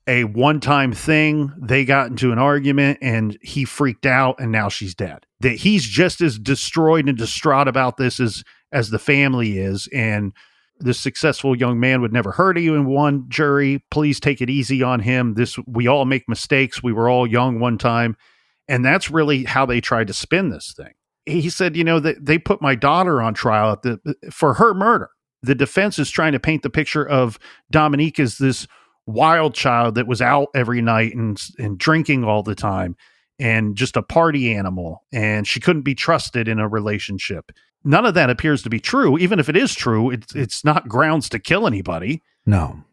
a one-time thing. They got into an argument and he freaked out and now she's dead. That he's just as destroyed and distraught about this as the family is, and this successful young man would never hurt anyone. Jury, please take it easy on him. We all make mistakes. We were all young one time. And that's really how they tried to spin this thing. He said, that they put my daughter on trial for her murder. The defense is trying to paint the picture of Dominique as this wild child that was out every night and drinking all the time and just a party animal. And she couldn't be trusted in a relationship. None of that appears to be true. Even if it is true, it's not grounds to kill anybody. No,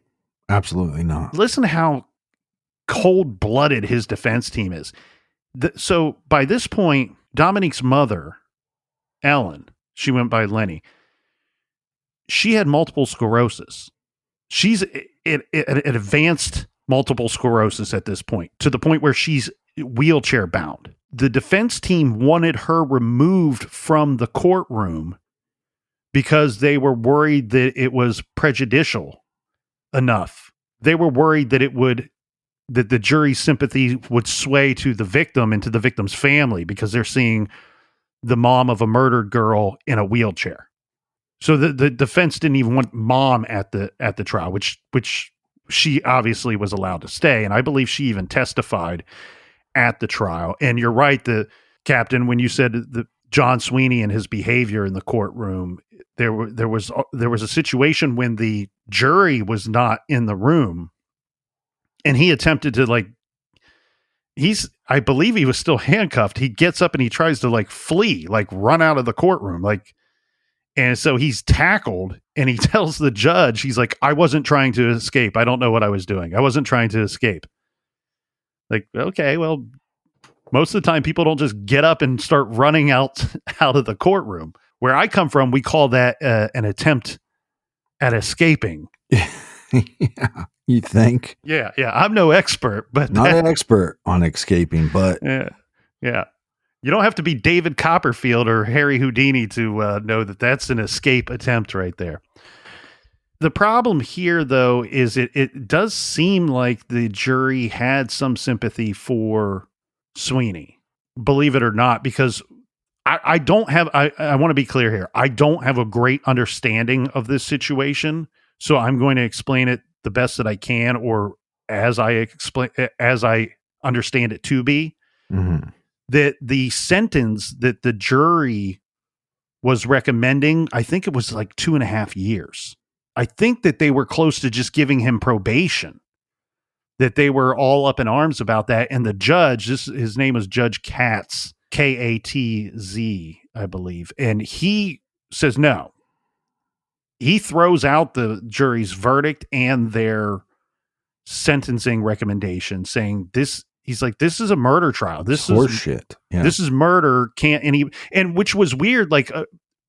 absolutely not. Listen to how cold-blooded his defense team is. So by this point, Dominique's mother, Ellen, she went by Lenny, she had multiple sclerosis. She's at advanced multiple sclerosis at this point, to the point where she's wheelchair bound. The defense team wanted her removed from the courtroom because they were worried that it was prejudicial enough. They were worried that that the jury's sympathy would sway to the victim and to the victim's family because they're seeing the mom of a murdered girl in a wheelchair. So the defense didn't even want mom at the trial, which she obviously was allowed to stay. And I believe she even testified at the trial. And you're right, Captain, when you said the John Sweeney and his behavior in the courtroom, there was a situation when the jury was not in the room, and he attempted to I believe he was still handcuffed. He gets up and he tries to flee, run out of the courtroom, and so he's tackled, and he tells the judge, he's like, I wasn't trying to escape. I don't know what I was doing. I wasn't trying to escape. Okay, well, most of the time people don't just get up and start running out of the courtroom. Where I come from, we call that an attempt at escaping. Yeah. You think? Yeah. I'm no expert, but Not an expert on escaping, but yeah. You don't have to be David Copperfield or Harry Houdini to know that that's an escape attempt right there. The problem here, though, is it does seem like the jury had some sympathy for Sweeney, believe it or not, because I don't have, I want to be clear here. I don't have a great understanding of this situation. So I'm going to explain it the best that I can, or as I understand it to be, that the sentence that the jury was recommending, I think it was like 2.5 years. I think that they were close to just giving him probation, that they were all up in arms about that. And the judge, his name was Judge Katz, Katz, I believe. And he says no. He throws out the jury's verdict and their sentencing recommendation, saying this, he's like, this is a murder trial. This is horseshit. Yeah. This is murder. And which was weird,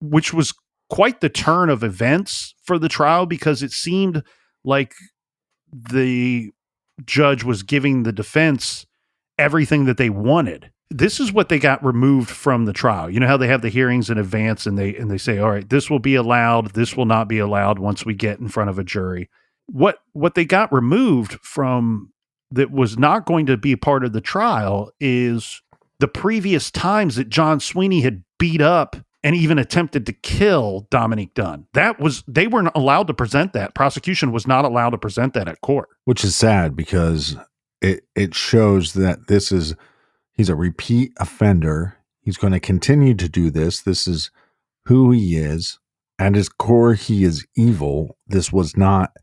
which was quite the turn of events for the trial, because it seemed like the judge was giving the defense everything that they wanted. This is what they got removed from the trial. You know how they have the hearings in advance and they say, all right, this will be allowed, this will not be allowed once we get in front of a jury. What they got removed from that was not going to be part of the trial is the previous times that John Sweeney had beat up and even attempted to kill Dominique Dunne. They weren't allowed to present that. Prosecution was not allowed to present that at court. Which is sad, because it shows that he's a repeat offender. He's going to continue to do this. This is who he is. At his core, he is evil. This was not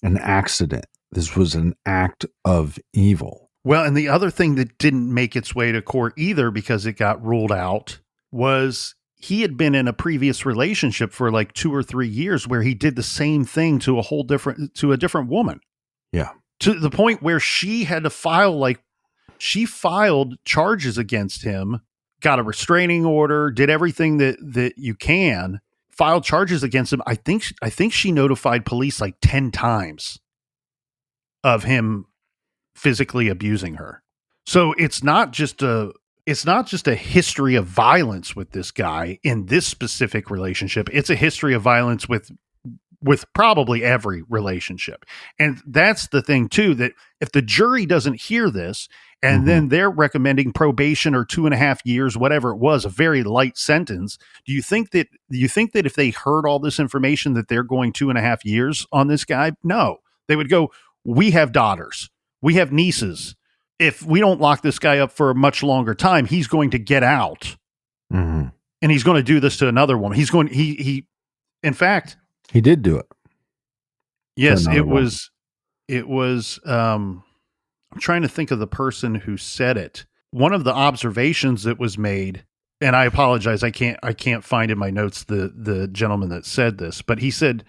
an accident. This was an act of evil. Well, and the other thing that didn't make its way to court either, because it got ruled out, was he had been in a previous relationship for like 2 or 3 years where he did the same thing to a different woman. Yeah. To the point where she had to she filed charges against him, got a restraining order, did everything that you can, filed charges against him. I think she notified police like 10 times of him physically abusing her. So it's not just a history of violence with this guy in this specific relationship. It's a history of violence with probably every relationship. And that's the thing too, that if the jury doesn't hear this and then they're recommending probation or 2.5 years, whatever it was, a very light sentence, do you think that if they heard all this information that they're going 2.5 years on this guy? No, they would go, we have daughters, we have nieces. If we don't lock this guy up for a much longer time, he's going to get out and he's going to do this to another woman. In fact, he did do it. Yes, it was, I'm trying to think of the person who said it. One of the observations that was made, and I apologize, I can't find in my notes the gentleman that said this, but he said,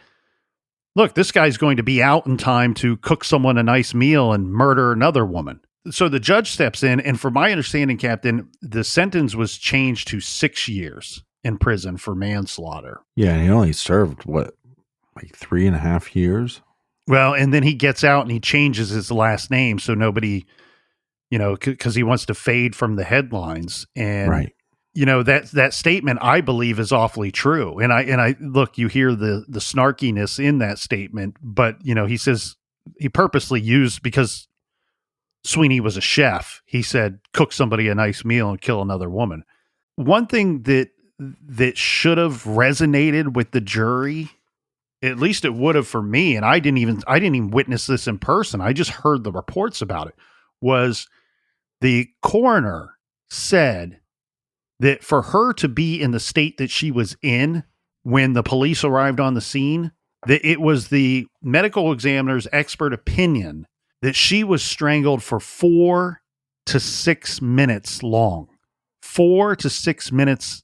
look, this guy's going to be out in time to cook someone a nice meal and murder another woman. So the judge steps in, and from my understanding, Captain, the sentence was changed to 6 years in prison for manslaughter. Yeah, and he only served, like 3.5 years? Well, and then he gets out and he changes his last name so nobody, because he wants to fade from the headlines. And, right. That statement, I believe, is awfully true. And I look, you hear the snarkiness in that statement, but, he says he purposely used, because Sweeney was a chef, he said, cook somebody a nice meal and kill another woman. One thing that should have resonated with the jury, at least it would have for me, and I didn't even witness this in person, I just heard the reports about it, was the coroner said that for her to be in the state that she was in when the police arrived on the scene, that it was the medical examiner's expert opinion that she was strangled for 4 to 6 minutes long. 4 to 6 minutes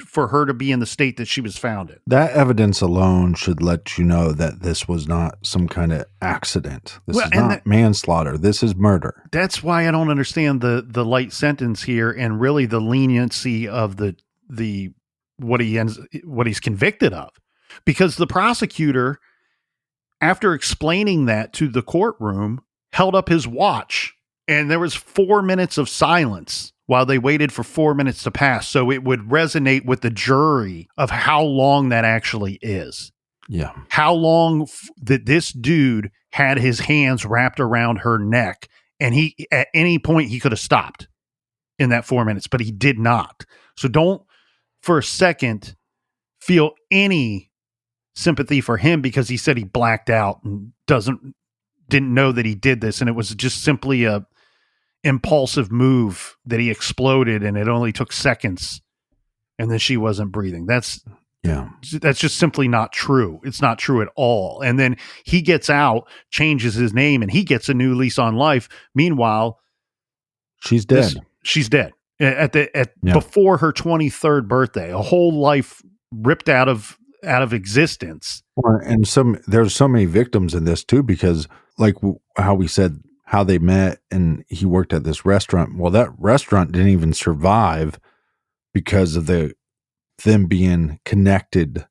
for her to be in the state that she was found in. That evidence alone should let you know that this was not some kind of accident. This is not manslaughter. This is murder. That's why I don't understand the light sentence here, and really the leniency of what he's convicted of, because the prosecutor after explaining that to the courtroom, held up his watch, and there was 4 minutes of silence while they waited for 4 minutes to pass. So it would resonate with the jury of how long that actually is. Yeah. How long that this dude had his hands wrapped around her neck, and he, at any point, he could have stopped in that 4 minutes, but he did not. So don't for a second feel any sympathy for him because he said he blacked out and didn't know that he did this, and it was just simply a impulsive move that he exploded, and it only took seconds, and then she wasn't breathing. That's just simply not true. It's not true at all. And then he gets out, changes his name, and he gets a new lease on life. Meanwhile, she's dead. She's dead before her 23rd birthday. A whole life ripped out of existence. And there's so many victims in this too, because like how we said how they met and he worked at this restaurant. Well, that restaurant didn't even survive because of them being connected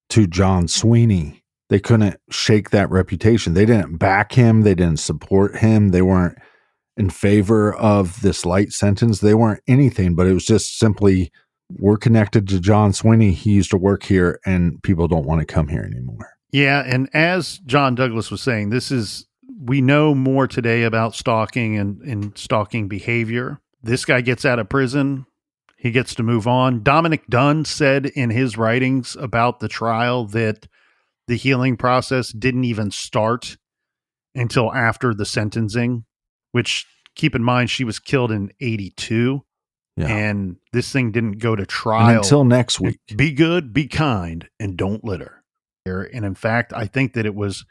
to John Sweeney. They couldn't shake that reputation. They didn't back him. They didn't support him. They weren't in favor of this light sentence. They weren't anything, but it was just simply, we're connected to John Sweeney. He used to work here and people don't want to come here anymore. Yeah. And as John Douglas was saying, we know more today about stalking and stalking behavior. This guy gets out of prison. He gets to move on. Dominique Dunne said in his writings about the trial that the healing process didn't even start until after the sentencing, which, keep in mind, she was killed in 1982. Yeah. And this thing didn't go to trial and until next week. Be good, be kind, and don't litter. And in fact, I think that it was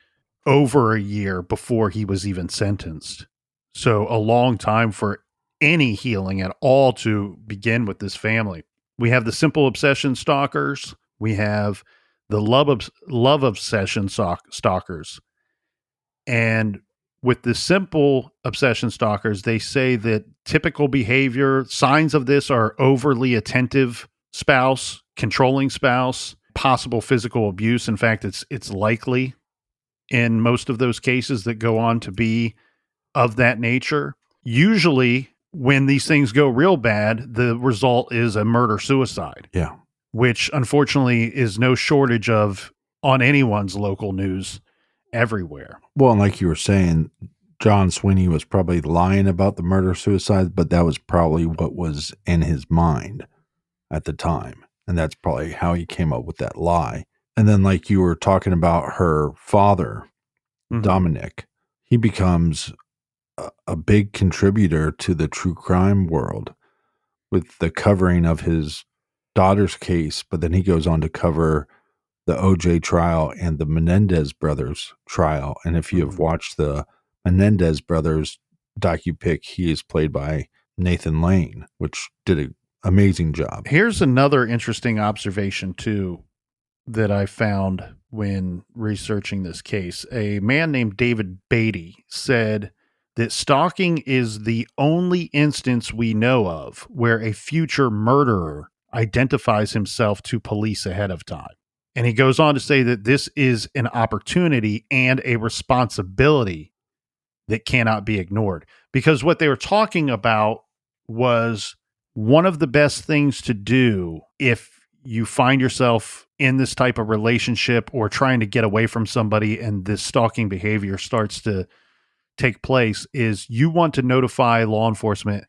over a year before he was even sentenced. So a long time for any healing at all to begin with this family. We have the simple obsession stalkers. We have the love obsession stalkers. And with the simple obsession stalkers, they say that typical behavior, signs of this are overly attentive spouse, controlling spouse, possible physical abuse. In fact, it's likely in most of those cases that go on to be of that nature. Usually, when these things go real bad, the result is a murder-suicide. Yeah. Which, unfortunately, is no shortage of on anyone's local news everywhere. Well, and like you were saying, John Sweeney was probably lying about the murder-suicide, but that was probably what was in his mind at the time. And that's probably how he came up with that lie. And then like you were talking about her father, Dominic, he becomes a big contributor to the true crime world with the covering of his daughter's case, but then he goes on to cover the OJ trial and the Menendez brothers trial. And if you have watched the Menendez brothers docupic, he is played by Nathan Lane, which did an amazing job. Here's another interesting observation too that I found when researching this case. A man named David Beatty said that stalking is the only instance we know of where a future murderer identifies himself to police ahead of time. And he goes on to say that this is an opportunity and a responsibility that cannot be ignored. Because what they were talking about was one of the best things to do if you find yourself in this type of relationship or trying to get away from somebody and this stalking behavior starts to take place is you want to notify law enforcement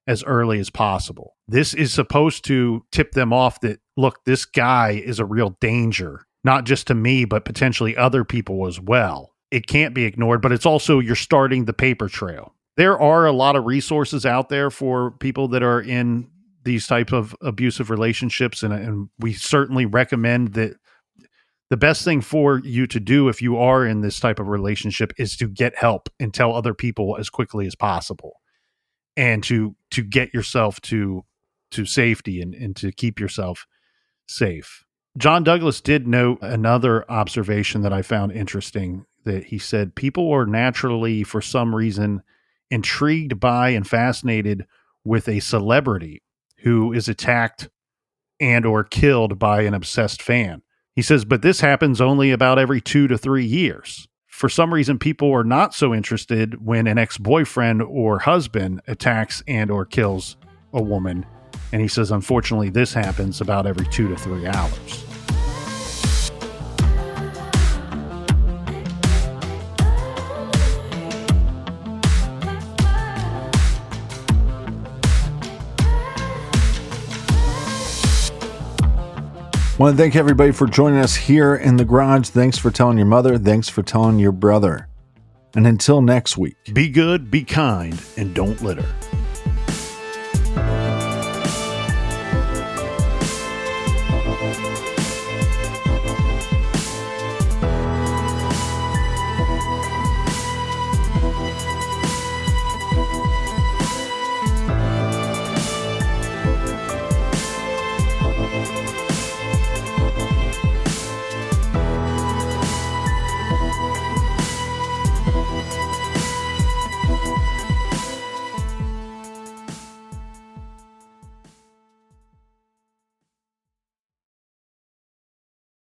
as early as possible. This is supposed to tip them off that, look, this guy is a real danger, not just to me, but potentially other people as well. It can't be ignored, but it's also you're starting the paper trail. There are a lot of resources out there for people that are in these types of abusive relationships, and we certainly recommend that the best thing for you to do if you are in this type of relationship is to get help and tell other people as quickly as possible, and to get yourself to safety and to keep yourself safe. John Douglas did note another observation that I found interesting, that he said people are naturally, for some reason, intrigued by and fascinated with a celebrity who is attacked and or killed by an obsessed fan. He says, but this happens only about every 2 to 3 years. For some reason, people are not so interested when an ex-boyfriend or husband attacks and or kills a woman. And he says, unfortunately, this happens about every 2 to 3 hours. I want to thank everybody for joining us here in the garage. Thanks for telling your mother. Thanks for telling your brother. And until next week, Be good, be kind, and don't litter.